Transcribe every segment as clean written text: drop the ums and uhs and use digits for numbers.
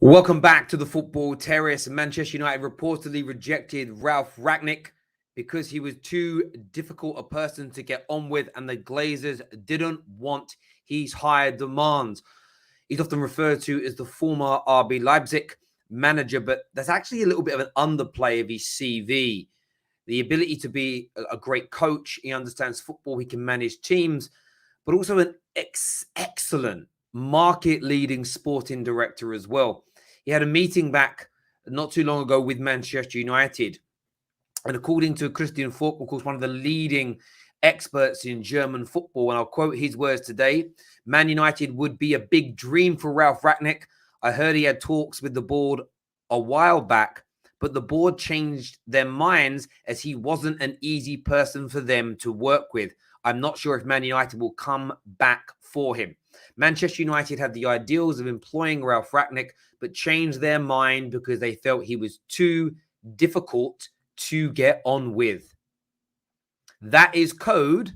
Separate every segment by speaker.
Speaker 1: Welcome back to the Football Terrace. Manchester United reportedly rejected Ralf Rangnick because he was too difficult a person to get on with, and the Glazers didn't want his higher demands. He's often referred to as the former RB Leipzig manager, but that's actually a little bit of an underplay of his CV. The ability to be a great coach, he understands football, he can manage teams, but also an excellent market-leading sporting director as well. He had a meeting back not too long ago with Manchester United. And according to Christian Falk, of course, one of the leading experts in German football, and I'll quote his words today, Man United would be a big dream for Ralf Rangnick. I heard he had talks with the board a while back, but the board changed their minds as he wasn't an easy person for them to work with. I'm not sure if Man United will come back for him. Manchester United had the ideals of employing Ralf Rangnick, but changed their mind because they felt he was too difficult to get on with. That is code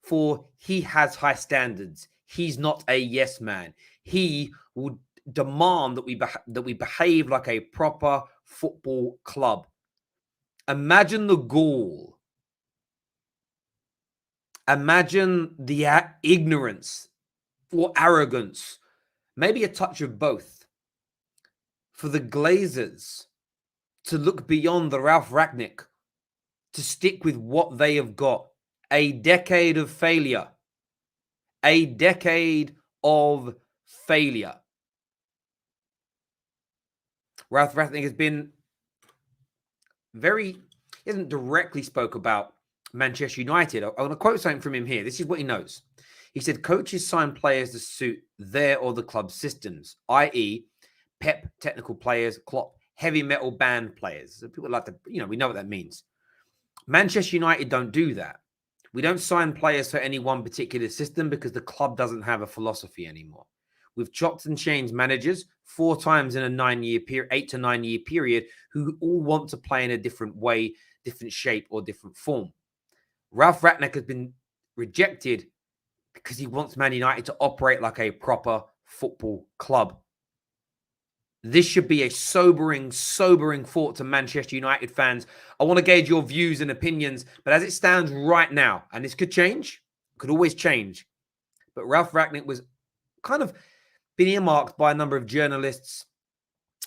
Speaker 1: for he has high standards. He's not a yes man. He will demand that we behave like a proper football club. Imagine the gall. Imagine the ignorance or arrogance, maybe a touch of both, for the Glazers to look beyond the Ralf Rangnick, to stick with what they have got. A decade of failure. A decade of failure. Ralf Rangnick has been he hasn't directly spoke about Manchester United. I want to quote something from him here. This is what he knows. He said, coaches sign players to suit their or the club's systems, i.e. Pep technical players, Klopp heavy metal band players. So people like to, we know what that means. Manchester United don't do that. We don't sign players for any one particular system because the club doesn't have a philosophy anymore. We've chopped and changed managers 4 times in a 8 to 9 year period who all want to play in a different way, different shape, or different form. Ralf Rangnick has been rejected because he wants Man United to operate like a proper football club. This should be a sobering thought to Manchester United fans. I want to gauge your views and opinions, but as it stands right now, and this could change, could always change, but Ralf Rangnick was kind of been earmarked by a number of journalists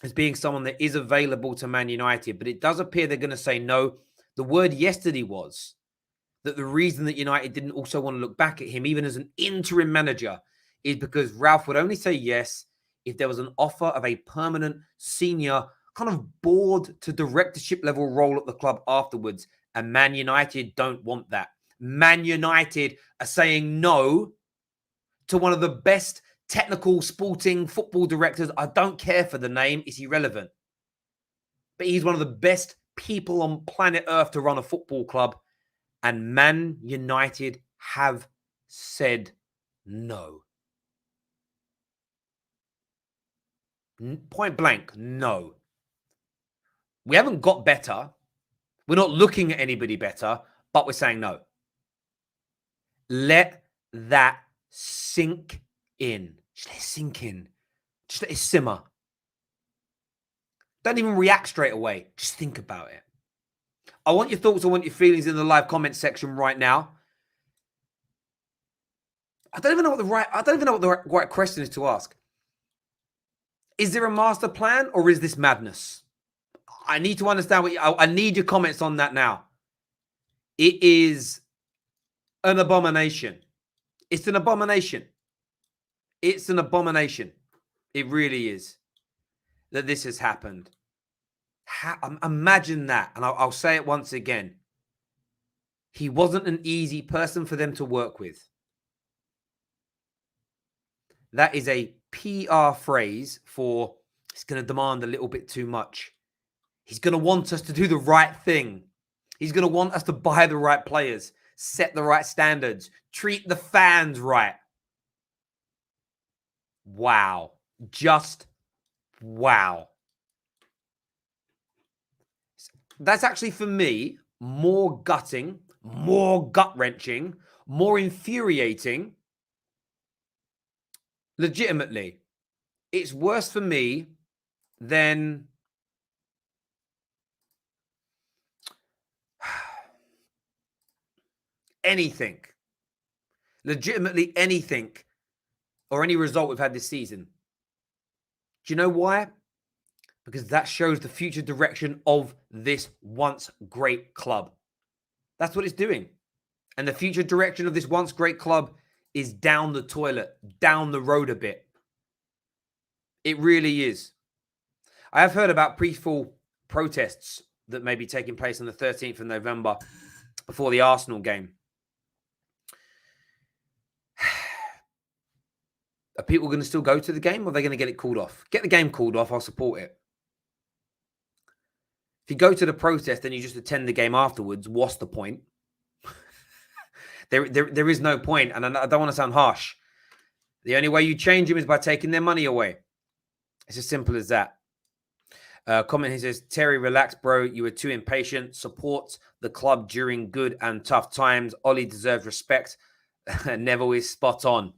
Speaker 1: as being someone that is available to Man United, but it does appear they're going to say no. The word yesterday was that the reason that United didn't also want to look back at him, even as an interim manager, is because Ralf would only say yes if there was an offer of a permanent senior kind of board to directorship level role at the club afterwards. And Man United don't want that. Man United are saying no to one of the best technical sporting football directors. I don't care for the name. It's irrelevant. But he's one of the best people on planet Earth to run a football club. And Man United have said no. Point blank, no. We haven't got better. We're not looking at anybody better, but we're saying no. Let that sink in. Just let it sink in. Just let it simmer. Don't even react straight away. Just think about it. I want your thoughts. I want your feelings in the live comment section right now. I don't even know what the right question is to ask. Is there a master plan or is this madness? I need to understand I need your comments on that now. It is an abomination. It's an abomination. It's an abomination. It really is that this has happened. Imagine that. And I'll say it once again. He wasn't an easy person for them to work with. That is a PR phrase for it's going to demand a little bit too much. He's going to want us to do the right thing. He's going to want us to buy the right players, set the right standards, treat the fans right. Wow. Just wow. That's actually, for me, more gutting, more gut-wrenching, more infuriating. Legitimately, it's worse for me then anything, legitimately anything, or any result we've had this season. Do you know why? Because that shows the future direction of this once great club. That's what it's doing. And the future direction of this once great club is down the toilet, down the road a bit. It really is. I have heard about peaceful protests that may be taking place on the 13th of November before the Arsenal game. Are people going to still go to the game, or are they going to get it called off? Get the game called off, I'll support it. If you go to the protest and you just attend the game afterwards, what's the point? There is no point, and I don't want to sound harsh. The only way you change them is by taking their money away. It's as simple as that. Comment here says, Terry, relax, bro. You were too impatient. Support the club during good and tough times. Ollie deserves respect. Neville is spot on.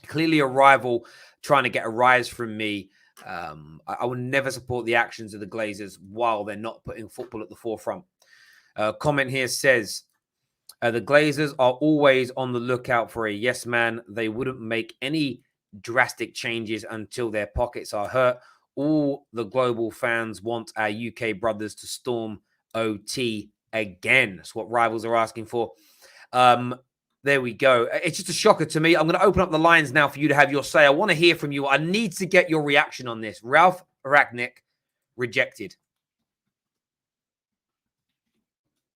Speaker 1: Clearly a rival trying to get a rise from me. I will never support the actions of the Glazers while they're not putting football at the forefront. Comment here says, the Glazers are always on the lookout for a yes man. They wouldn't make any drastic changes until their pockets are hurt. All the global fans want our UK brothers to storm OT again. That's what rivals are asking for. There we go. It's just a shocker to me. I'm going to open up the lines now for you to have your say. I want to hear from you. I need to get your reaction on this. Ralf Rangnick rejected.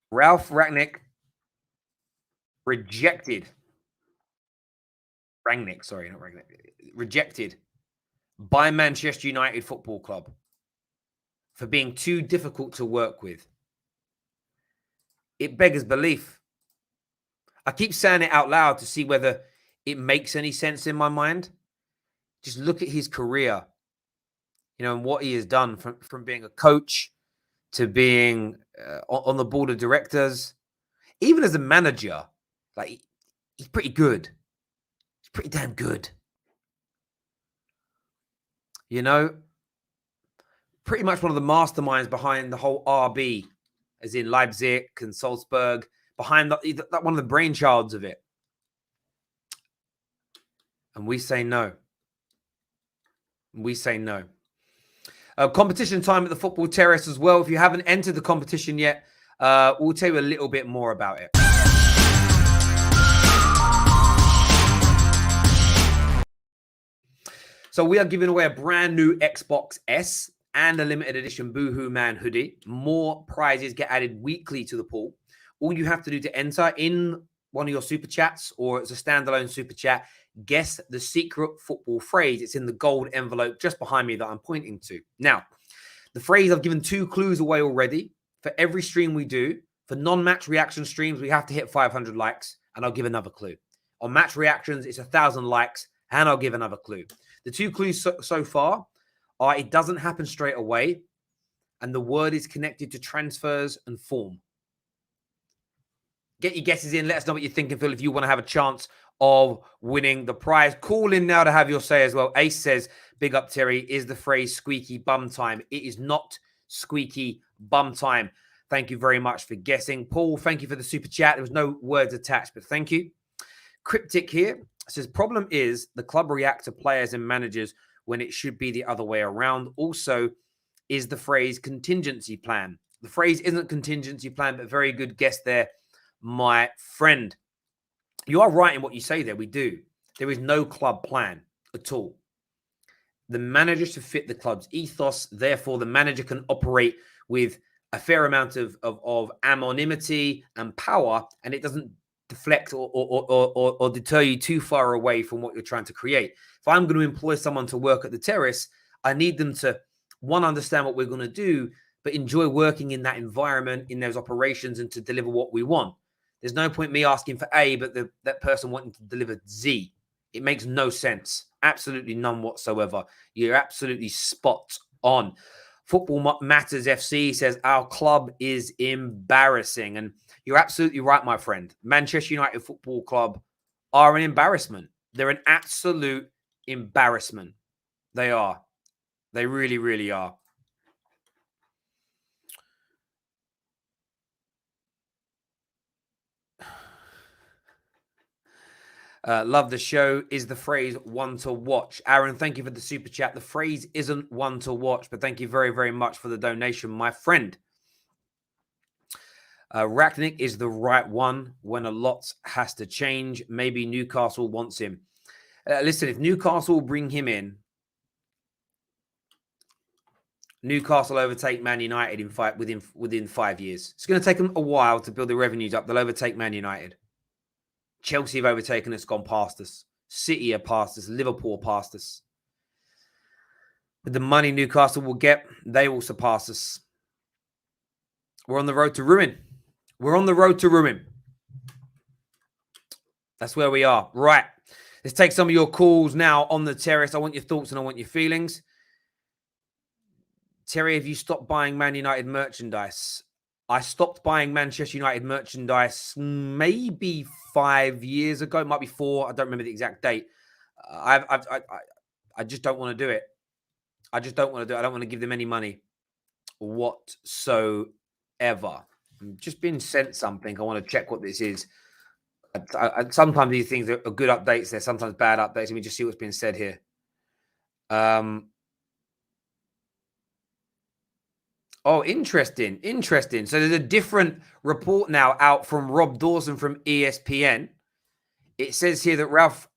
Speaker 1: Ralf Rangnick rejected. Rangnick, sorry, not Rangnick. Rejected by Manchester United Football Club for being too difficult to work with. It beggars belief. I keep saying it out loud to see whether it makes any sense in my mind. Just look at his career, and what he has done from being a coach to being on the board of directors, even as a manager. Like, he's pretty good. He's pretty damn good. Pretty much one of the masterminds behind the whole RB, as in Leipzig and Salzburg, behind that one of the brainchilds of it. And we say no. We say no. Competition time at the Football Terrace as well. If you haven't entered the competition yet, we'll tell you a little bit more about it. So we are giving away a brand new Xbox S and a limited edition Boohoo Man hoodie. More prizes get added weekly to the pool. All you have to do to enter in one of your super chats, or it's a standalone super chat, guess the secret football phrase. It's in the gold envelope just behind me that I'm pointing to. Now, the phrase, I've given 2 clues away already. For every stream we do, for non-match reaction streams, we have to hit 500 likes, and I'll give another clue. On match reactions, it's 1,000 likes, and I'll give another clue. The 2 clues so far are it doesn't happen straight away, and the word is connected to transfers and form. Get your guesses in. Let us know what you're thinking, Phil, if you want to have a chance of winning the prize. Call in now to have your say as well. Ace says, big up, Terry. Is the phrase squeaky bum time? It is not squeaky bum time. Thank you very much for guessing. Paul, thank you for the super chat. There was no words attached, but thank you. Cryptic here says, problem is the club react to players and managers when it should be the other way around. Also, is the phrase contingency plan? The phrase isn't contingency plan, but very good guess there, my friend. You are right in what you say there. We do. There is no club plan at all. The manager should fit the club's ethos. Therefore, the manager can operate with a fair amount of anonymity and power, and it doesn't deflect or deter you too far away from what you're trying to create. If I'm going to employ someone to work at the terrace, I need them to, one, understand what we're going to do, but enjoy working in that environment, in those operations, and to deliver what we want. There's no point me asking for A, but that person wanting to deliver Z. It makes no sense. Absolutely none whatsoever. You're absolutely spot on. Football Matters FC says, our club is embarrassing. And you're absolutely right, my friend. Manchester United Football Club are an embarrassment. They're an absolute embarrassment. They are. They really, really are. Love the show. Is the phrase one to watch? Aaron, thank you for the super chat. The phrase isn't one to watch, but thank you very, very much for the donation, my friend. Rangnick is the right one when a lot has to change. Maybe Newcastle wants him. Listen, if Newcastle bring him in, Newcastle overtake Man United within 5 years. It's going to take them a while to build the revenues up. They'll overtake Man United. Chelsea have overtaken us, gone past us. City are past us. Liverpool are past us. With the money Newcastle will get, they will surpass us. We're on the road to ruin. We're on the road to ruin. That's where we are. Right. Let's take some of your calls now on the terrace. I want your thoughts and I want your feelings. Terry, have you stopped buying Man United merchandise? I stopped buying Manchester United merchandise maybe 5 years ago. It might be 4. I don't remember the exact date. I just don't want to do it. I just don't want to do it. I don't want to give them any money whatsoever. I'm just being sent something. I want to check what this is. Sometimes these things are good updates. They're sometimes bad updates. Let me just see what's been said here. Oh, interesting. So there's a different report now out from Rob Dawson from ESPN. It says here that Ralf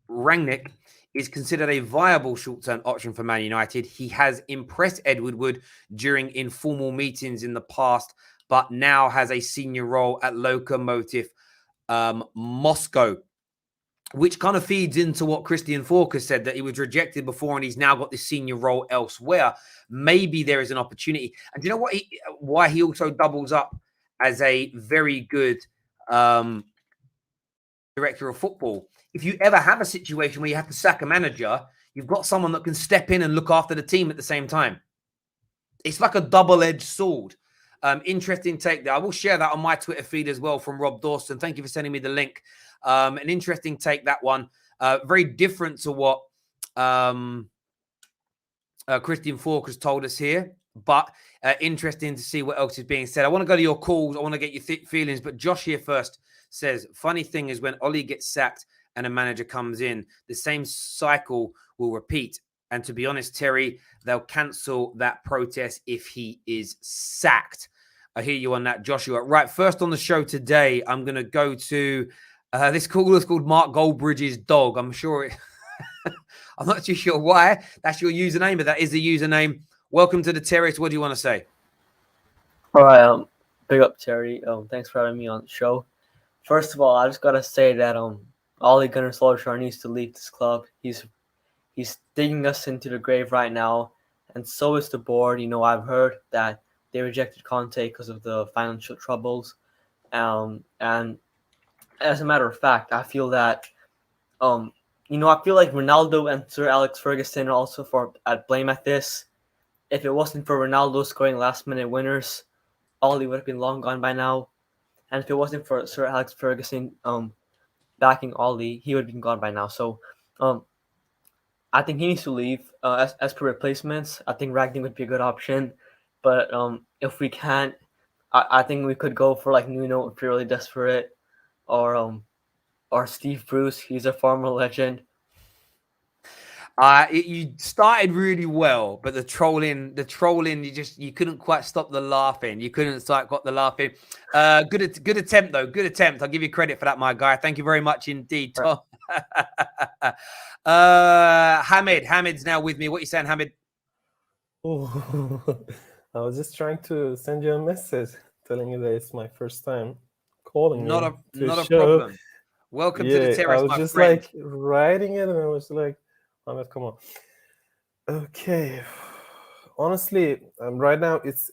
Speaker 1: Rangnick is considered a viable short-term option for Man United. He has impressed Ed Woodward during informal meetings in the past, but now has a senior role at Lokomotiv Moscow, which kind of feeds into what Christian Falk has said, that he was rejected before and he's now got this senior role elsewhere. Maybe there is an opportunity. And do you know what? Why he also doubles up as a very good director of football. If you ever have a situation where you have to sack a manager, you've got someone that can step in and look after the team at the same time. It's like a double-edged sword. Interesting take there. I will share that on my Twitter feed as well from Rob Dawson. Thank you for sending me the link. An interesting take, that one. Very different to what Christian Falk has told us here, but interesting to see what else is being said. I want to go to your calls. I want to get your feelings, but Josh here first says, funny thing is when Ollie gets sacked and a manager comes in, the same cycle will repeat. And to be honest, Terry, they'll cancel that protest if he is sacked. I hear you on that, Joshua. Right, first on the show today, I'm going to go to this caller is called Mark Goldbridge's dog. I'm sure I'm not too sure why. That's your username, but that is the username. Welcome to the terrace. What do you want to say?
Speaker 2: All right, big up, Terry. Thanks for having me on the show. First of all, I just gotta say that Ole Gunnar Solskjaer needs to leave this club. He's digging us into the grave right now, and so is the board. I've heard that they rejected Conte because of the financial troubles, and as a matter of fact, I feel that I feel like Ronaldo and Sir Alex Ferguson are also at blame at this. If it wasn't for Ronaldo scoring last-minute winners, Ole would have been long gone by now. And if it wasn't for Sir Alex Ferguson backing Ole, he would have been gone by now. So I think he needs to leave. As per replacements, I think Ragnick would be a good option. But if we can't, I think we could go for like Nuno if you're really desperate, or Steve Bruce. He's a former legend.
Speaker 1: You started really well, but the trolling, you couldn't quite stop the laughing. You couldn't got the laughing. Good attempt though. Good attempt. I'll give you credit for that, my guy. Thank you very much indeed, Tom. Hamid's now with me. What are you saying, Hamid?
Speaker 3: Oh, I was just trying to send you a message telling you that it's my first time calling
Speaker 1: Not a
Speaker 3: show.
Speaker 1: problem. Welcome to the terrace,
Speaker 3: I was
Speaker 1: my
Speaker 3: just
Speaker 1: friend.
Speaker 3: like writing it, and I was like, Ahmed, come on. Okay. Honestly, right now it's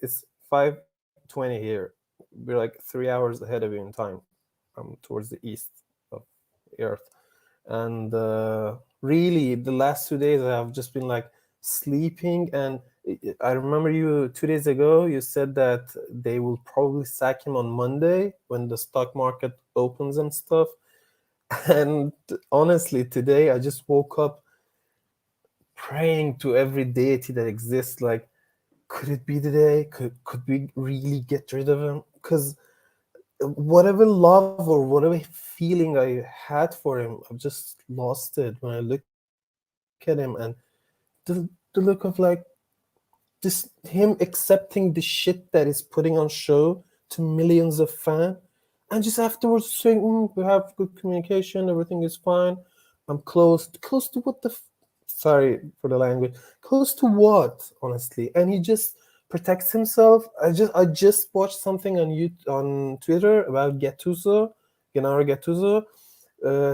Speaker 3: 5:20 here. We're like 3 hours ahead of you in time. Towards the east of the Earth, and really, the last 2 days I have just been like sleeping. And I remember you 2 days ago. You said that they will probably sack him on Monday when the stock market opens and stuff. And honestly, today I just woke up praying to every deity that exists, like, could it be the day? Could we really get rid of him? Because whatever love or whatever feeling I had for him, I've just lost it when I look at him, and the look of like just him accepting the shit that is putting on show to millions of fans, and just afterwards saying, we have good communication, everything is fine, I'm close to what the sorry for the language, close to what, honestly. And he just protects himself. I just watched something on Twitter about Gennaro Gattuso.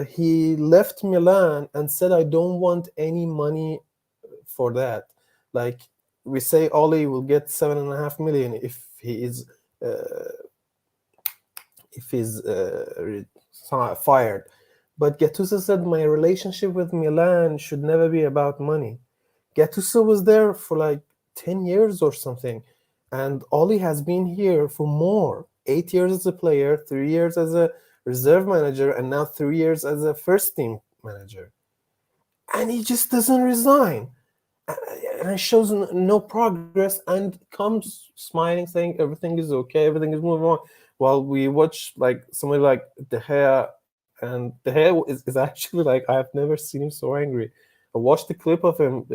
Speaker 3: He left Milan and said, I don't want any money for that. Like, we say Oli will get 7.5 million uh, if he's fired. But Gattuso said, my relationship with Milan should never be about money. Gattuso was there for like 10 years or something, and Oli has been here for more. 8 years as a player, 3 years as a reserve manager, and now 3 years as a first team manager. And he just doesn't resign. And it shows no progress, and comes smiling, saying everything is okay, everything is moving on. While we watch like somebody like De Gea, and De Gea is actually like, I have never seen him so angry. I watched the clip of him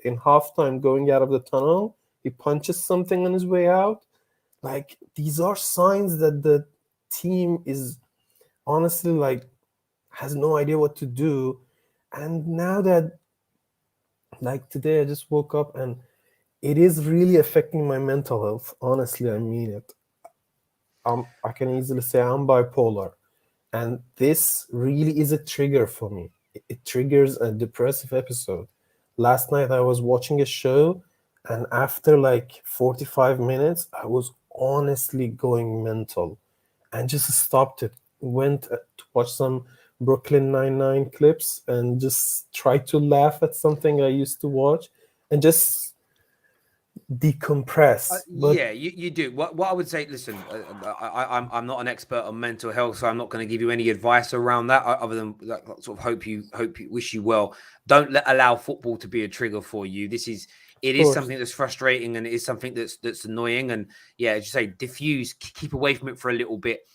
Speaker 3: in halftime going out of the tunnel. He punches something on his way out. Like, these are signs that the team is honestly like has no idea what to do. And now that, like, today I just woke up, and it is really affecting my mental health. Honestly, I mean it. I can easily say I'm bipolar, and this really is a trigger for me. It triggers a depressive episode. Last night I was watching a show, and after like 45 minutes, I was honestly going mental, and just stopped it. Went to watch some Brooklyn Nine-Nine clips, and just tried to laugh at something I used to watch, and just decompress. But
Speaker 1: Yeah, you do. What I would say, listen, I'm not an expert on mental health, so I'm not going to give you any advice around that, other than like, sort of wish you well. Don't allow football to be a trigger for you. It
Speaker 3: of
Speaker 1: is
Speaker 3: course,
Speaker 1: something that's frustrating, and it is something that's annoying. And yeah, as you say, diffuse, keep away from it for a little bit,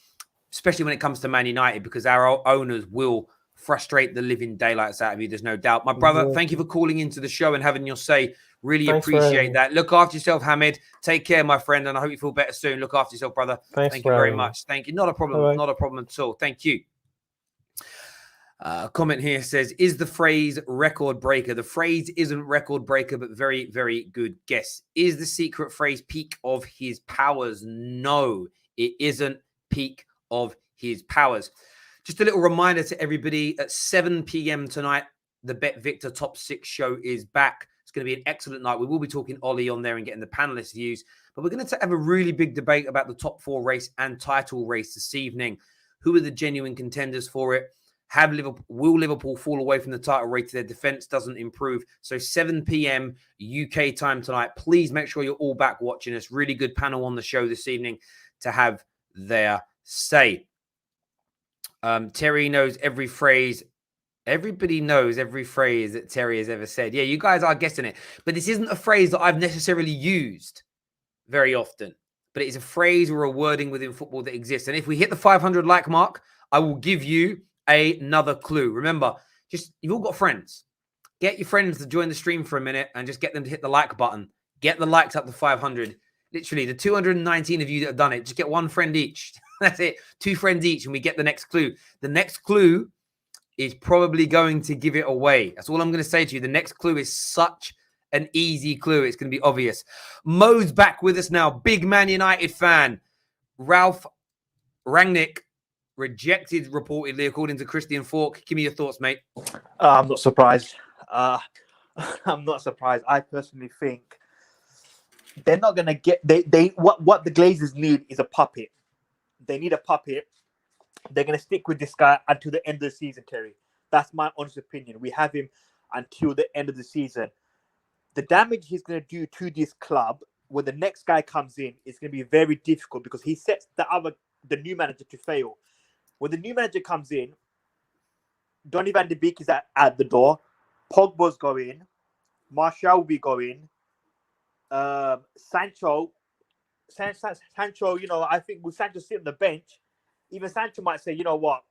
Speaker 1: especially when it comes to Man United, because our owners will frustrate the living daylights out of you. There's no doubt. My brother, thank you
Speaker 3: exactly.
Speaker 1: for calling into the show and having your say. Really
Speaker 3: Thanks for having
Speaker 1: appreciate
Speaker 3: me.
Speaker 1: that. Look after yourself, Hamid. Take care, my friend, and I hope you feel better soon. Look after yourself, brother.
Speaker 3: Thanks
Speaker 1: Thank
Speaker 3: for
Speaker 1: you very
Speaker 3: having me.
Speaker 1: much. Thank you. Not a
Speaker 3: Bye
Speaker 1: problem.
Speaker 3: bye.
Speaker 1: Not a problem at all. Thank you. A comment here says, is the phrase record breaker? The phrase isn't record breaker, but very, very good guess. Is the secret phrase peak of his powers? No, it isn't peak of his powers. Just a little reminder to everybody, at 7 p.m. tonight, the Bet Victor Top 6 show is back. It's going to be an excellent night. We will be talking Ollie on there and getting the panelists' views, but we're going to have a really big debate about the top 4 race and title race this evening. Who are the genuine contenders for it? Will Liverpool fall away from the title race if their defense doesn't improve? So 7 p.m. UK time tonight. Please make sure you're all back watching us. Really good panel on the show this evening to have their say. Terry knows every phrase. Everybody knows every phrase that Terry has ever said. Yeah, you guys are guessing it. But this isn't a phrase that I've necessarily used very often. But it is a phrase or a wording within football that exists. And if we hit the 500 like mark, I will give you another clue. Remember, you've all got friends. Get your friends to join the stream for a minute and just get them to hit the like button. Get the likes up to 500. Literally, the 219 of you that have done it, just get one friend each. That's it. 2 friends each, and we get the next clue. The next clue is probably going to give it away. That's all I'm going to say to you. The next clue is such an easy clue. It's going to be obvious. Mo's back with us now. Big Man United fan. Ralf Rangnick rejected reportedly, according to Christian Falk. Give me your thoughts, mate.
Speaker 4: I'm not surprised. I'm not surprised. I personally think they're not going to get... What the Glazers need is a puppet. They need a puppet. They're going to stick with this guy until the end of the season, Terry. That's my honest opinion. We have him until the end of the season. The damage he's going to do to this club when the next guy comes in is going to be very difficult, because he sets the new manager to fail. When the new manager comes in, Donny van de Beek is at the door. Pogba's going. Martial will be going. Sancho, you know, I think with Sancho sitting on the bench, even Sancho might say, you know what,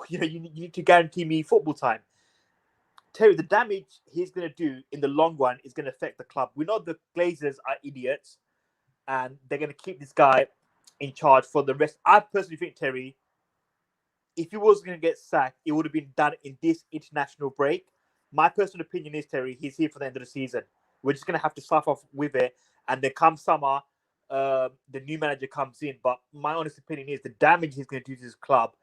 Speaker 4: you know, you need to guarantee me football time. Terry, the damage he's going to do in the long run is going to affect the club. We know the Glazers are idiots, and they're going to keep this guy in charge for the rest. I personally think, Terry, if he was going to get sacked, it would have been done in this international break. My personal opinion is, Terry, he's here for the end of the season. We're just going to have to suffer with it. And then come summer, the new manager comes in. But my honest opinion is the damage he's going to do to his club.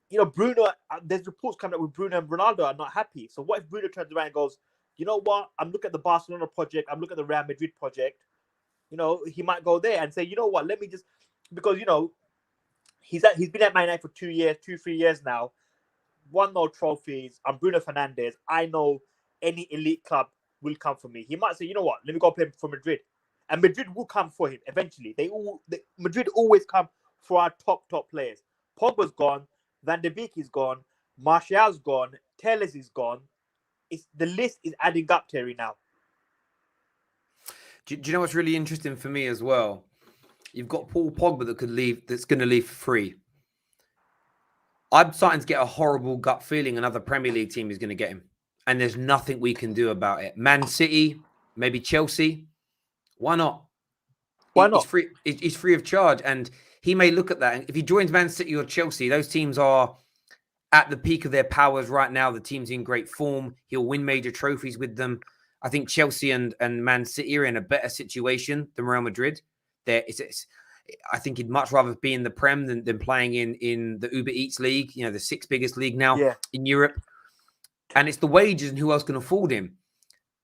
Speaker 4: You know, Bruno, there's reports coming up with Bruno and Ronaldo are not happy. So what if Bruno turns around and goes, you know what? I'm looking at the Barcelona project. I'm looking at the Real Madrid project. You know, he might go there and say, you know what? Let me just, because, you know, he's been at Man United for 3 years now. Won no trophies. I'm Bruno Fernandes. I know any elite club will come for me. He might say, you know what? Let me go play for Madrid. And Madrid will come for him eventually. Madrid always come for our top players. Pogba's gone. Van de Beek is gone. Martial's gone. Telles is gone. The list is adding up, Terry, now.
Speaker 1: Do you know what's really interesting for me as well? You've got Paul Pogba that could leave, that's going to leave for free. I'm starting to get a horrible gut feeling another Premier League team is going to get him. And there's nothing we can do about it. Man City, maybe Chelsea. Why not?
Speaker 4: Why not?
Speaker 1: He's free of charge. And he may look at that. And if he joins Man City or Chelsea, those teams are at the peak of their powers right now. The team's in great form. He'll win major trophies with them. I think Chelsea and Man City are in a better situation than Real Madrid. I think he'd much rather be in the Prem than playing in the Uber Eats League, you know, the sixth biggest league now in Europe. And it's the wages and who else can afford him.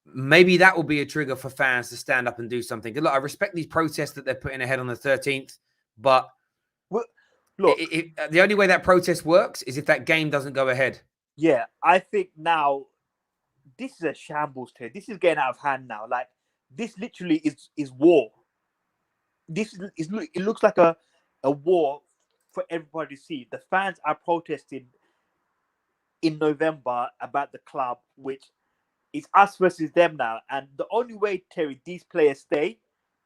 Speaker 1: Maybe that will be a trigger for fans to stand up and do something. Look, I respect these protests that they're putting ahead on the 13th, but look, the only way that protest works is if that game doesn't go ahead.
Speaker 4: Yeah, I think now this is a shambles, Terry. This is getting out of hand now. Like, this literally is war. It looks like a war for everybody to see. The fans are protesting in November about the club, which is us versus them now. And the only way, Terry, these players stay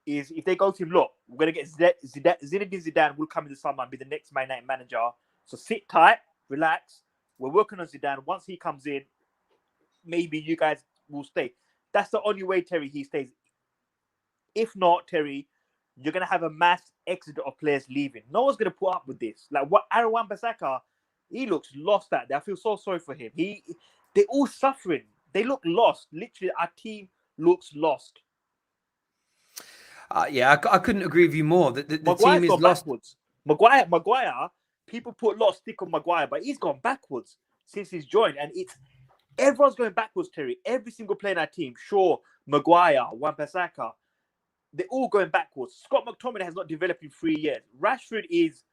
Speaker 4: is if they go to him, look, we're going to get Zinedine Zidane will come in the summer and be the next Man United manager. So sit tight, relax. We're working on Zidane. Once he comes in, maybe you guys will stay. That's the only way, Terry, he stays. If not, Terry, you're going to have a mass exodus of players leaving. No one's going to put up with this. Like, what Aaron Wan-Bissaka, he looks lost out there. I feel so sorry for him. They're all suffering. They look lost. Literally, our team looks lost.
Speaker 1: I couldn't agree with you more. The team is lost.
Speaker 4: Backwards. Maguire, people put a lot of stick on Maguire, but he's gone backwards since he's joined. And everyone's going backwards, Terry. Every single player in our team, Shaw, Maguire, Wan-Bissaka, they're all going backwards. Scott McTominay has not developed in 3 years. Rashford he's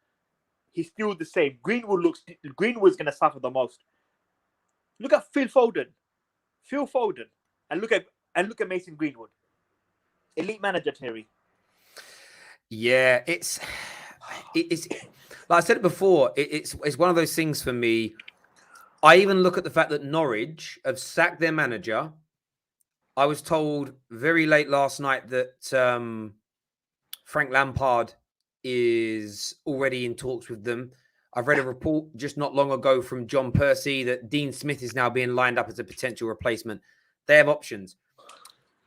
Speaker 4: still the same. Greenwood's going to suffer the most. Look at Phil Foden, and look at Mason Greenwood. Elite manager, Terry.
Speaker 1: Yeah, it's like I said it before. It's one of those things for me. I even look at the fact that Norwich have sacked their manager. I was told very late last night that Frank Lampard is already in talks with them. I've read a report just not long ago from John Percy that Dean Smith is now being lined up as a potential replacement. They have options.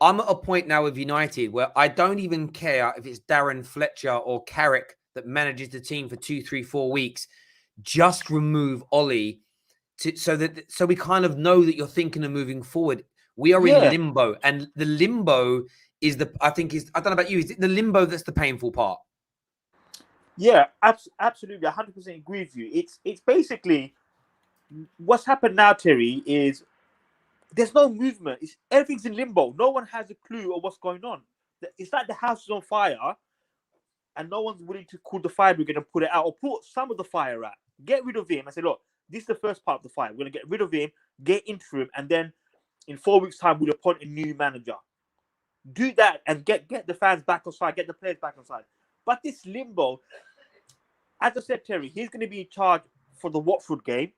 Speaker 1: I'm at a point now with United where I don't even care if it's Darren Fletcher or Carrick that manages the team for 2, 3, 4 weeks. Just remove Ollie so we kind of know that you're thinking of moving forward. We are in limbo, and the limbo is I don't know about you, is it the limbo that's the painful part?
Speaker 4: Yeah, absolutely. 100% agree with you. It's basically what's happened now, Terry, is there's no movement. Everything's in limbo. No one has a clue of what's going on. It's like the house is on fire and no one's willing to call the fire brigade and put it out or put some of the fire out. Get rid of him and say, look, this is the first part of the fire. We're going to get rid of him, get Interim, and then in 4 weeks' time, we'll appoint a new manager. Do that and get the fans back on side, get the players back on side. But this limbo, as I said, Terry, he's going to be in charge for the Watford game.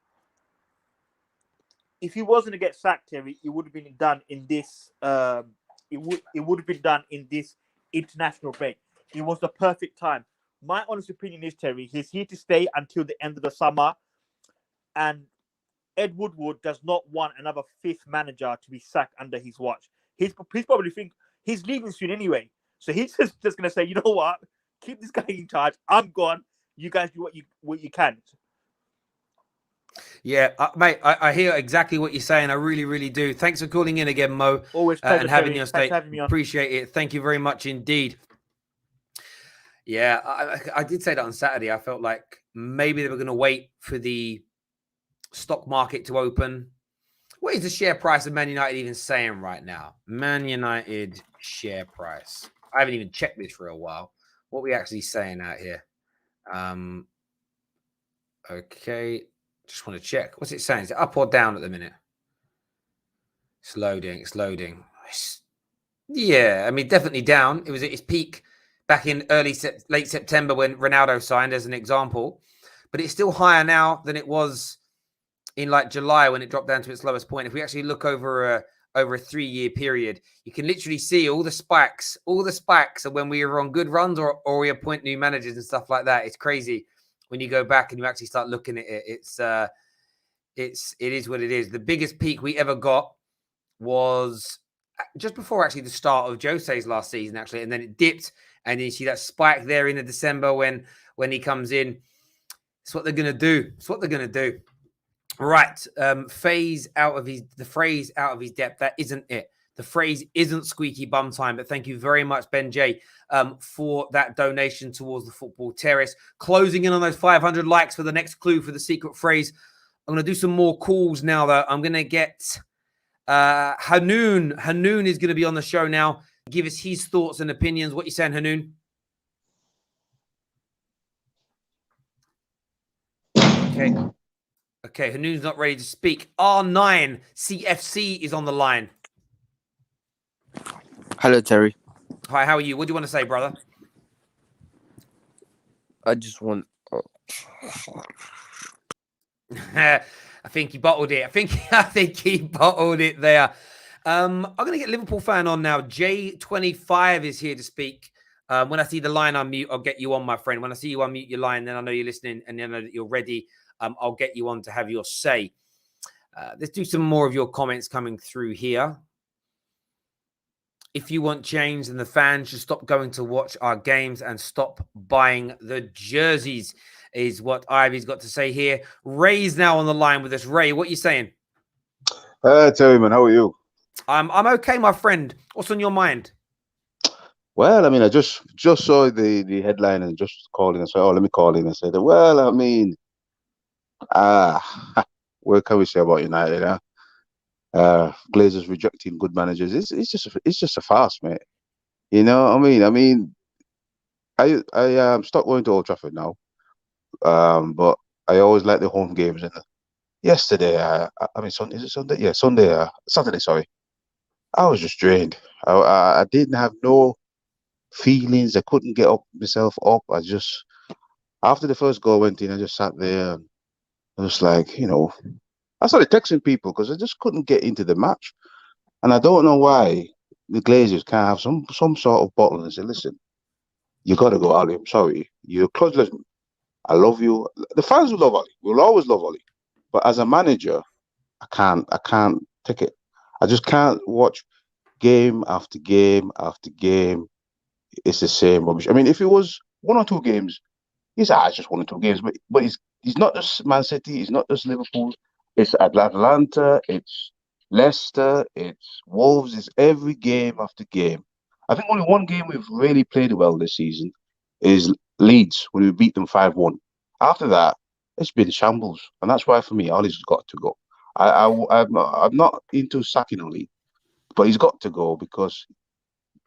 Speaker 4: if he wasn't to get sacked, Terry, it would have been done in this. It would have been done in this international break. It was the perfect time. My honest opinion is, Terry, he's here to stay until the end of the summer, and Ed Woodward does not want another fifth manager to be sacked under his watch. He's probably think he's leaving soon anyway, so he's just going to say, you know what, keep this guy in charge. I'm gone. You guys do what you can.
Speaker 1: Yeah, mate, I hear exactly what you're saying. I really, really do. Thanks for calling in again, Mo.
Speaker 4: Always pleasure,
Speaker 1: and having
Speaker 4: Terry.
Speaker 1: you on
Speaker 4: Thanks
Speaker 1: stage.
Speaker 4: for having me on.
Speaker 1: Appreciate it. Thank you very much indeed. Yeah, I did say that on Saturday. I felt like maybe they were going to wait for the stock market to open. What is the share price of Man United even saying right now? Man United share price. I haven't even checked this for a while. What are we actually saying out here? Okay. Just want to check. What's it saying? Is it up or down at the minute? It's loading. Yeah, I mean, definitely down. It was at its peak back in late September when Ronaldo signed, as an example. But it's still higher now than it was in like July when it dropped down to its lowest point. If we actually look over a 3-year period, you can literally see all the spikes are when we are on good runs or we appoint new managers and stuff like that. It's crazy when you go back and you actually start looking at it. It is what it is. The biggest peak we ever got was just before actually the start of Jose's last season, actually, and then it dipped, and then you see that spike there in the December when he comes in. It's what they're gonna do. Right. Phrase out of his depth. That isn't it. The phrase isn't squeaky bum time, but thank you very much, Ben J, for that donation towards the Football Terrace. Closing in on those 500 likes for the next clue for the secret phrase. I'm going to do some more calls now, though. I'm going to get Hanoun. Hanoun is going to be on the show now. Give us his thoughts and opinions. What you saying, Hanoun? Okay, Hanoun's not ready to speak. R9 CFC is on the line.
Speaker 5: Hello, Terry.
Speaker 1: Hi, how are you? What do you want to say, brother?
Speaker 5: I just want...
Speaker 1: I think he bottled it. I think he bottled it there. I'm going to get Liverpool fan on now. J25 is here to speak. When I see the line unmute, I'll get you on, my friend. When I see you unmute your line, then I know you're listening and then I know that you're ready. I'll get you on to have your say. Let's do some more of your comments coming through here. If you want change, then the fans should stop going to watch our games and stop buying the jerseys, is what Ivy's got to say here. Ray's now on the line with us. Ray, what are you saying?
Speaker 6: Terry, man, how are you?
Speaker 1: I'm okay, my friend. What's on your mind?
Speaker 6: Well, I mean, I just saw the headline and just called in and said, oh, let me call in and say that, well, I mean, what can we say about United? Glazers rejecting good managers. It's just a farce, mate. You know, I mean, I stopped going to Old Trafford now. But I always like the home games. And yesterday, I mean, Sunday, is it Sunday? Yeah, Saturday. Sorry, I was just drained. I didn't have no feelings. I couldn't get myself up. I just, after the first goal went in, I just sat there and I was like, you know, I started texting people because I just couldn't get into the match. And I don't know why the Glazers can't have some sort of bottle and say, listen, you got to go, Ali. I'm sorry. You're clutchless. I love you. The fans will love Ali. We'll always love Ali. But as a manager, I can't take it. I just can't watch game after game after game. It's the same rubbish. I mean, if it was 1 or 2 games, it's just 1 or 2 games. But he's not just Man City. He's not just Liverpool. It's Atlanta. It's Leicester. It's Wolves. It's every game after game. I think only one game we've really played well this season is Leeds when we beat them 5-1. After that, it's been shambles, and that's why for me, Ollie's got to go. I'm not into sacking Ollie, but he's got to go because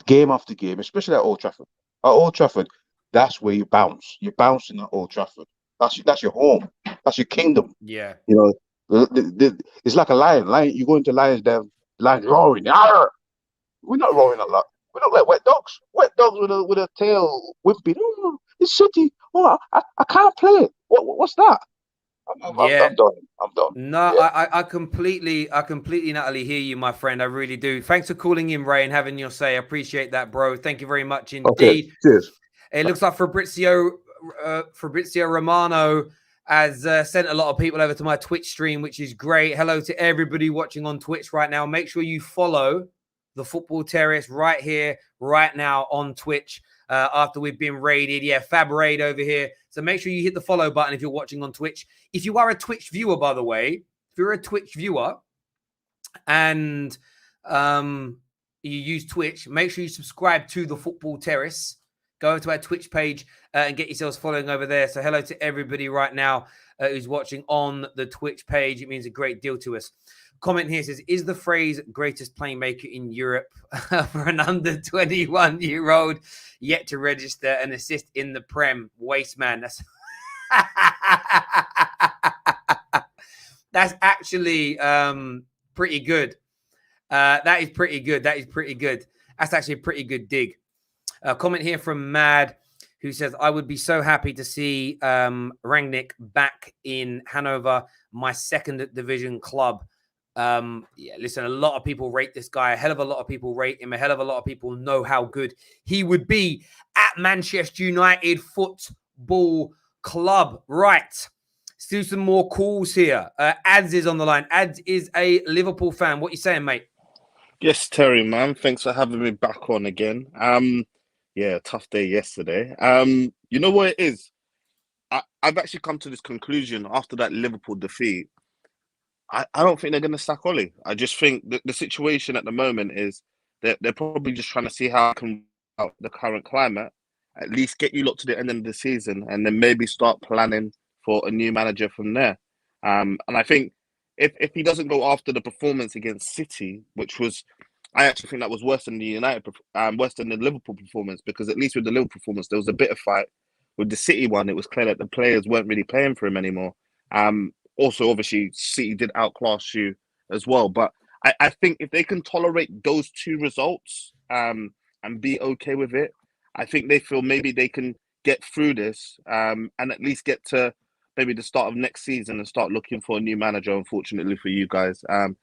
Speaker 6: game after game, especially at Old Trafford. At Old Trafford, that's where you bounce. You're bouncing at Old Trafford. That's your home. That's your kingdom.
Speaker 1: Yeah.
Speaker 6: You know, it's like a lion. You go into Lions Den, lion roaring. Arr! We're not roaring a lot. We don't like wet dogs. Wet dogs with a tail whimpering. Oh, it's City. Oh, I can't play it. What's that?
Speaker 1: Yeah.
Speaker 6: I'm done. I'm done.
Speaker 1: No,
Speaker 6: Yeah.
Speaker 1: I completely and utterly hear you, my friend. I really do. Thanks for calling in, Ray, and having your say. I appreciate that, bro. Thank you very much
Speaker 6: Okay.
Speaker 1: indeed.
Speaker 6: Cheers.
Speaker 1: It looks like Fabrizio Romano has sent a lot of people over to my Twitch stream, which is great. Hello to everybody watching on Twitch right now. Make sure you follow the Football Terrace right here, right now on Twitch. After we've been raided. Yeah, Fab Raid over here. So make sure you hit the follow button if you're watching on Twitch. If you are a Twitch viewer, by the way, if you're a Twitch viewer and you use Twitch, make sure you subscribe to the Football Terrace. Go to our Twitch page and get yourselves following over there. So hello to everybody right now who's watching on the Twitch page. It means a great deal to us. Comment here says, is the phrase greatest playmaker in Europe for an under 21-year-old yet to register an assist in the Prem? Waste man. That's actually pretty good. That is pretty good. That's actually a pretty good dig. Comment here from Mad, who says, I would be so happy to see Rangnick back in Hanover, my second division club. Yeah, listen, a lot of people rate this guy. A hell of a lot of people rate him. A hell of a lot of people know how good he would be at Manchester United Football Club. Right. Let's do some more calls here. Ads is on the line. Ads is a Liverpool fan. What you saying, mate?
Speaker 5: Yes, Terry, man. Thanks for having me back on again. Yeah, tough day yesterday. You know what it is? I've actually come to this conclusion after that Liverpool defeat. I don't think they're going to sack Ollie. I just think that the situation at the moment is that they're probably just trying to see how I can out the current climate, at least get you lot to the end of the season, and then maybe start planning for a new manager from there. And I think if he doesn't go after the performance against City, which was, I actually think that was worse than the worse than the Liverpool performance, because at least with the Liverpool performance, there was a bit of fight. With the City one, it was clear that the players weren't really playing for him anymore. Also, obviously, City did outclass you as well. But I think if they can tolerate those two results and be okay with it, I think they feel maybe they can get through this and at least get to maybe the start of next season and start looking for a new manager, unfortunately for you guys. And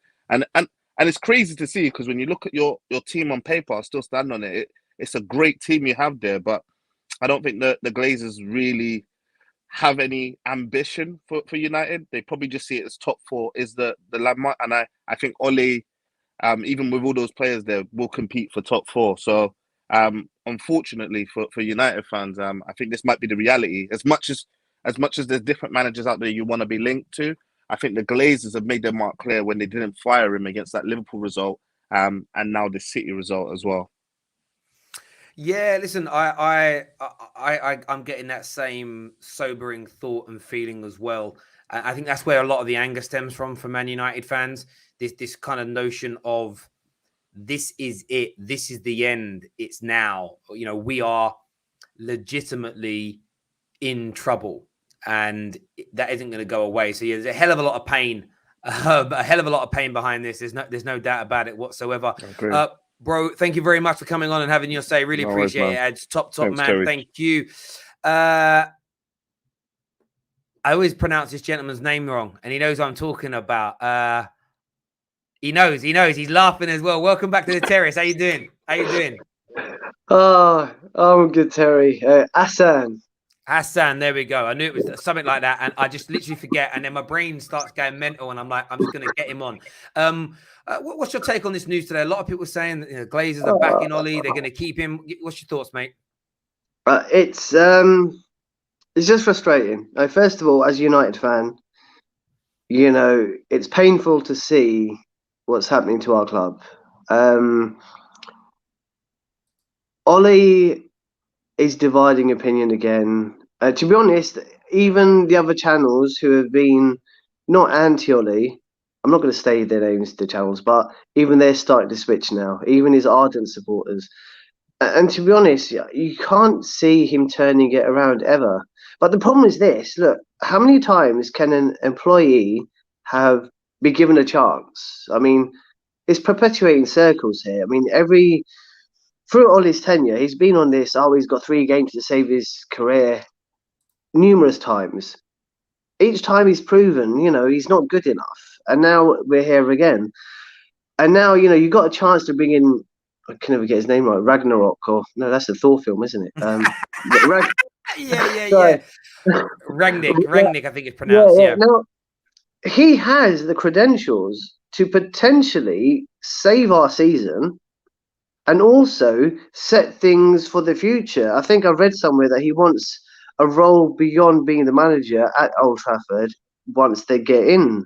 Speaker 5: it's crazy to see, because when you look at your team on paper, I still stand on it. It's a great team you have there, but I don't think the Glazers really have any ambition for United. They probably just see it as top four is the landmark. And I think Ole, even with all those players there, will compete for top four. So unfortunately for United fans, I think this might be the reality. As much as there's different managers out there you want to be linked to, I think the Glazers have made their mark clear when they didn't fire him against that Liverpool result, and now the City result as well.
Speaker 1: Yeah, listen, I'm getting that same sobering thought and feeling as well. I think that's where a lot of the anger stems from for Man United fans. This kind of notion of this is it, this is the end, it's now. You know, we are legitimately in trouble, and that isn't going to go away. So yeah, there's a hell of a lot of pain, behind this. There's no doubt about it whatsoever. Bro, thank you very much for coming on and having your say. Really appreciate it, Ads. Top Thanks, man. Terry. Thank you. I always pronounce this gentleman's name wrong, and he knows what I'm talking about. He knows. He's laughing as well. Welcome back to the terrace. How you doing?
Speaker 7: Oh, I'm good, Terry.
Speaker 1: Hassan, there we go. I knew it was something like that, and I just literally forget, and then my brain starts going mental, and I'm like, I'm just going to get him on. What's your take on this news today? A lot of people saying that Glazers are backing Ollie. They're going to keep him. What's your thoughts, mate?
Speaker 7: It's just frustrating. First of all, as a United fan, you know, it's painful to see what's happening to our club. Ollie is dividing opinion again. To be honest, even the other channels who have been not anti-Ollie, I'm not going to say their names, the channels, but even they're starting to switch now, even his ardent supporters. And to be honest, you can't see him turning it around ever. But the problem is this, look, how many times can an employee be given a chance? I mean, it's perpetuating circles here. I mean, through Ollie's tenure, he's been on this, he's got 3 games to save his career numerous times. each time he's proven, he's not good enough. And now we're here again. And now, you got a chance to bring in, I can never get his name right, Ragnarok, or no, that's the Thor film, isn't it?
Speaker 1: Yeah. Rangnick, I think it's
Speaker 7: Yeah,
Speaker 1: pronounced. Yeah.
Speaker 7: Now, he has the credentials to potentially save our season and also set things for the future. I think I read somewhere that he wants a role beyond being the manager at Old Trafford once they get in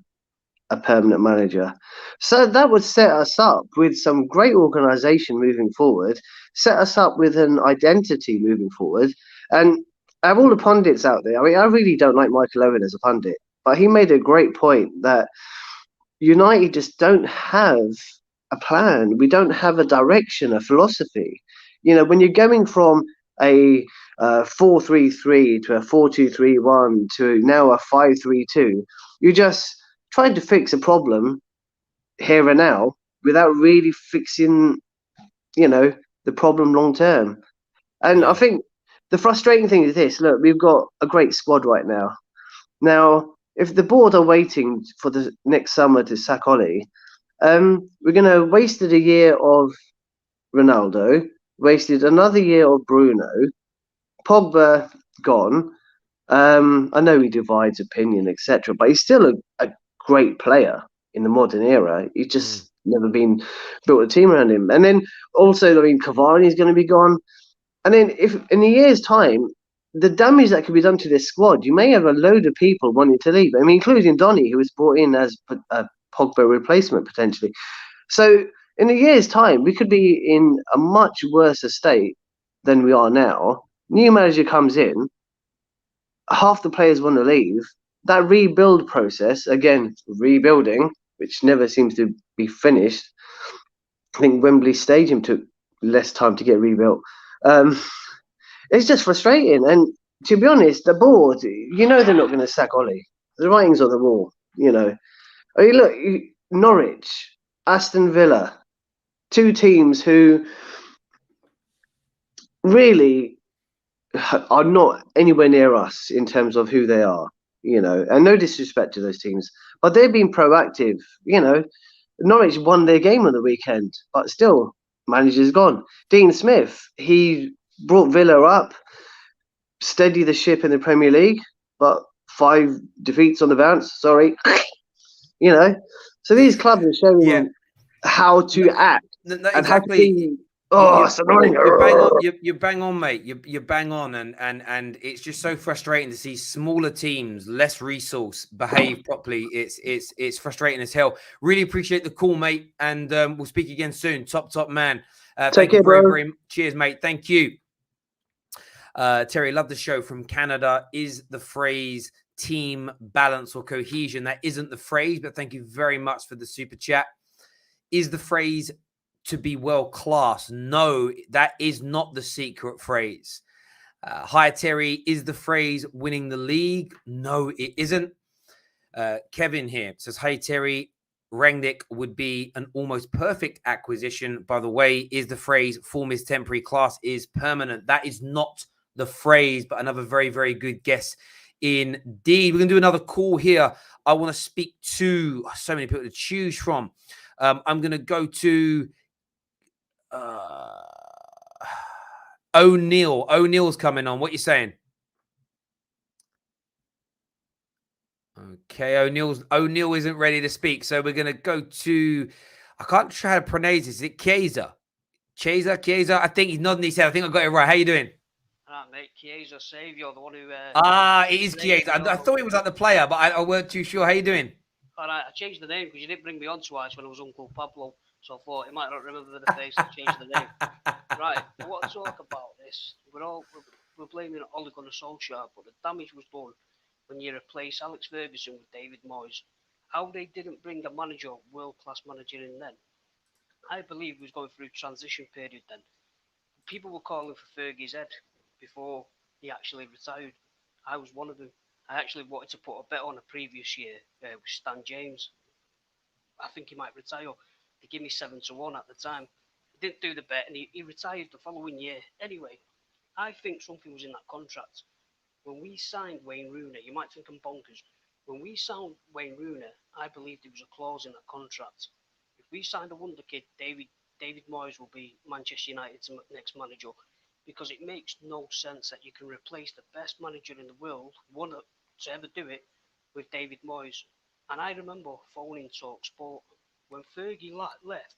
Speaker 7: a permanent manager. So that would set us up with some great organisation moving forward, set us up with an identity moving forward. And I have all the pundits out there. I mean, I really don't like Michael Owen as a pundit, but he made a great point that United just don't have a plan. We don't have a direction, a philosophy. When you're going from a 4-3-3 to a 4-2-3-1 to now a 5-3-2, you're just trying to fix a problem here and now without really fixing, the problem long term. And I think the frustrating thing is this: look, we've got a great squad right now. Now, if the board are waiting for the next summer to sack Ollie, we're going to wasted a year of Ronaldo, wasted another year of Bruno, Pogba gone. I know he divides opinion, etc., but he's still a great player in the modern era. He's just never been built a team around him. And then also, I mean, Cavani is going to be gone. And then if in a year's time, the damage that could be done to this squad, you may have a load of people wanting to leave. I mean, including Donny, who was brought in as a Pogba replacement potentially. So in a year's time, we could be in a much worse state than we are now. New manager comes in, half the players want to leave. That rebuild process, again, rebuilding, which never seems to be finished. I think Wembley Stadium took less time to get rebuilt. It's just frustrating. And to be honest, the board, they're not going to sack Ollie. The writing's on the wall, I mean, look, Norwich, Aston Villa, two teams who really are not anywhere near us in terms of who they are, and no disrespect to those teams, but they've been proactive. Norwich won their game on the weekend, but still, manager's gone. Dean Smith, he brought Villa up, steady the ship in the Premier League, but 5 defeats on the bounce. Sorry, So these clubs are showing how to act.
Speaker 1: No,
Speaker 7: and
Speaker 1: exactly.
Speaker 7: It's annoying.
Speaker 1: You're bang on, mate. You're bang on, and it's just so frustrating to see smaller teams, less resource, behave properly. It's frustrating as hell. Really appreciate the call, mate, and we'll speak again soon. Top man.
Speaker 7: Take care, bro.
Speaker 1: Very cheers, mate. Thank you. Terry, love the show from Canada. Is the phrase team balance or cohesion? That isn't the phrase, but thank you very much for the super chat. Is the phrase to be world class? No, that is not the secret phrase. Hi, Terry. Is the phrase winning the league? No, it isn't. Kevin here says, hi, Terry. Rangnick would be an almost perfect acquisition. By the way, is the phrase form is temporary, class is permanent? That is not the phrase, but another very, very good guess indeed. We're going to do another call here. I want to speak to so many people to choose from. I'm going to go to O'Neill. O'Neill's coming on. What are you saying? Okay, O'Neill isn't ready to speak, so we're going to go to, I can't try how to pronounce this. Is it Chiesa? Chiesa? I think he's nodding his head. I think I got it right. How you doing?
Speaker 8: Mate, Chiesa, Saviour, the one who...
Speaker 1: it is Chiesa. I thought he was like the player, but I weren't too sure. How you doing?
Speaker 8: All right, I changed the name because you didn't bring me on twice when I was Uncle Pablo, so I thought he might not remember the face and changed the name. Right, I want to talk about this. We're blaming Ole Gunnar Solskjaer, but the damage was done when you replace Alex Ferguson with David Moyes. How they didn't bring a manager, world-class manager in then? I believe he was going through transition period then. People were calling for Fergie's head before he actually retired. I was one of them. I actually wanted to put a bet on a previous year with Stan James. I think he might retire. They gave me 7-1 at the time. He didn't do the bet and he retired the following year. Anyway, I think something was in that contract. When we signed Wayne Rooney, you might think I'm bonkers, When we signed Wayne Rooney, I believe there was a clause in that contract. If we signed a wonder kid, David Moyes will be Manchester United's next manager, because it makes no sense that you can replace the best manager in the world, one to ever do it, with David Moyes. And I remember phoning TalkSport when Fergie left.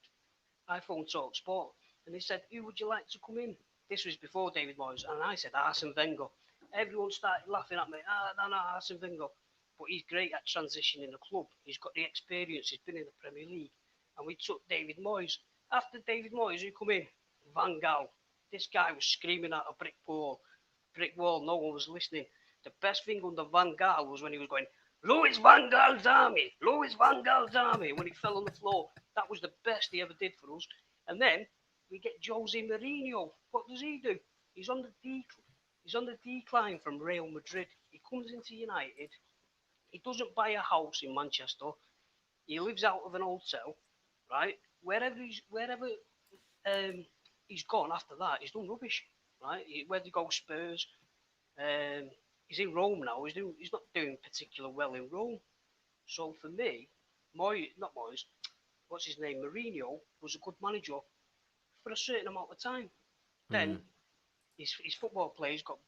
Speaker 8: I phoned TalkSport and they said, "Who would you like to come in?" This was before David Moyes, and I said Arsene Wenger. Everyone started laughing at me. No, Arsene Wenger. But he's great at transitioning the club. He's got the experience. He's been in the Premier League. And we took David Moyes. After David Moyes, who come in? Van Gaal. This guy was screaming at a brick wall. No one was listening. The best thing under Van Gaal was when he was going, "Louis Van Gaal's army, Louis Van Gaal's army," when he fell on the floor. That was the best he ever did for us. And then we get Jose Mourinho. What does he do? He's on the decline from Real Madrid. He comes into United. He doesn't buy a house in Manchester. He lives out of an hotel, right? Wherever he's gone after that, he's done rubbish, right? Where do you go? Spurs. He's in Rome now. He's not doing particularly well in Rome. So for me, what's his name? Mourinho was a good manager for a certain amount of time. Then his football players got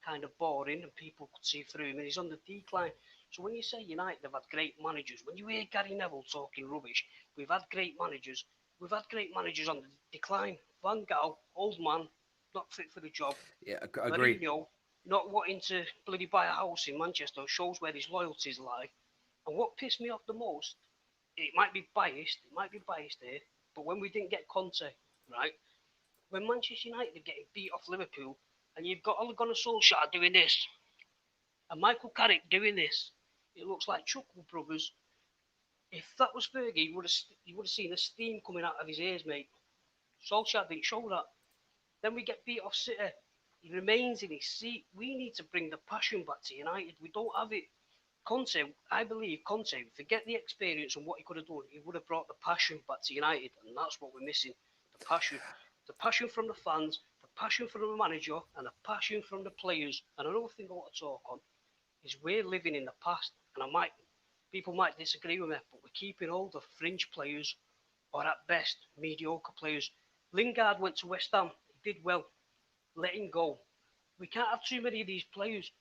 Speaker 8: kind of boring and people could see through him, and he's on the decline. So when you say United have had great managers, when you hear Gary Neville talking rubbish, we've had great managers. We've had great managers on the decline. Van Gaal, old man, not fit for the job.
Speaker 1: Yeah, I agree.
Speaker 8: Mourinho, not wanting to bloody buy a house in Manchester, shows where his loyalties lie. And what pissed me off the most, it might be biased here, but when we didn't get Conte, right? When Manchester United are getting beat off Liverpool, and you've got Ole Gunnar Solskjaer doing this, and Michael Carrick doing this, it looks like Chuckle Brothers. If that was Fergie, you would have seen the steam coming out of his ears, mate. Solskjaer didn't show that. Then we get beat off City. He remains in his seat. We need to bring the passion back to United. We don't have it. I believe Conte, forget the experience and what he could have done, he would have brought the passion back to United, and that's what we're missing. The passion. The passion from the fans, the passion from the manager, and the passion from the players. And another thing I want to talk on is we're living in the past, and people might disagree with me, but we're keeping all the fringe players, or at best, mediocre players. Lingard went to West Ham. He did well. Let him go. We can't have too many of these players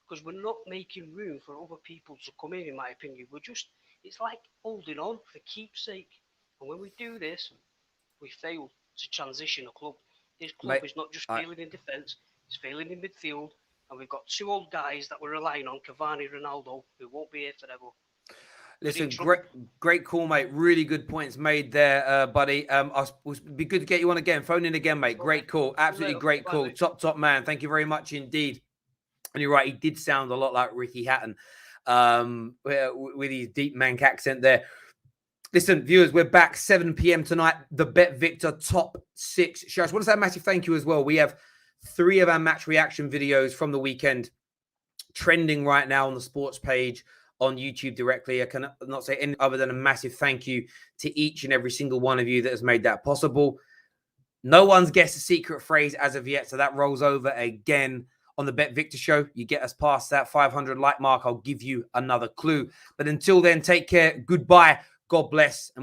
Speaker 8: because we're not making room for other people to come in my opinion. It's like holding on for keepsake. And when we do this, we fail to transition a club. This club is not just failing in defence, it's failing in midfield. And we've got two old guys that we're relying on, Cavani, Ronaldo, who won't be here forever.
Speaker 1: Listen, great call, mate. Really good points made there, buddy. It'd be good to get you on again. Phone in again, mate. Great call. Absolutely great call. Top man. Thank you very much indeed. And you're right, he did sound a lot like Ricky Hatton with his deep Manc accent there. Listen, viewers, we're back 7 p.m. tonight. The Bet Victor Top 6 show. I want to say a massive thank you as well. We have 3 of our match reaction videos from the weekend trending right now on the sports page on YouTube directly. I cannot say anything other than a massive thank you to each and every single one of you that has made that possible. No one's guessed the secret phrase as of yet, so that rolls over again on the Bet Victor show. You get us past that 500 like mark, I'll give you another clue. But until then, take care. Goodbye. God bless. And we'll